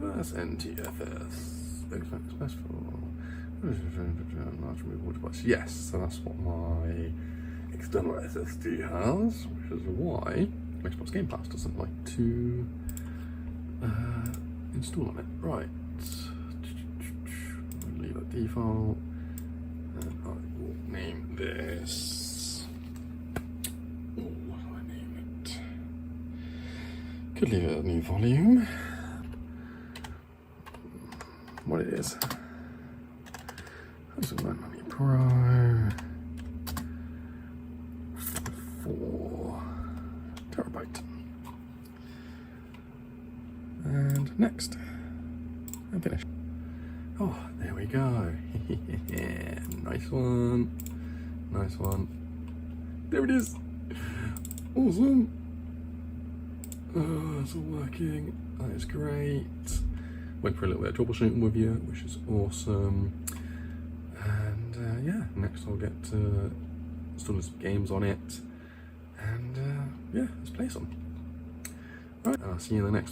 That's NTFS. Best for large removable device. Yes, so that's what my external SSD has, which is why Xbox Game Pass doesn't like to install on it. Right. Leave it default. And I will name this. Oh, what do I name it? Could leave it a new volume. What it is? 990 Pro. 4 terabyte. And next. And finish. Oh, there we go. Nice one. Nice one. There it is. Awesome. Oh, it's all working. That is great. Went for a little bit of troubleshooting with you, which is awesome. And yeah, next I'll get installing some games on it. And yeah, let's play some. Right, I'll see you in the next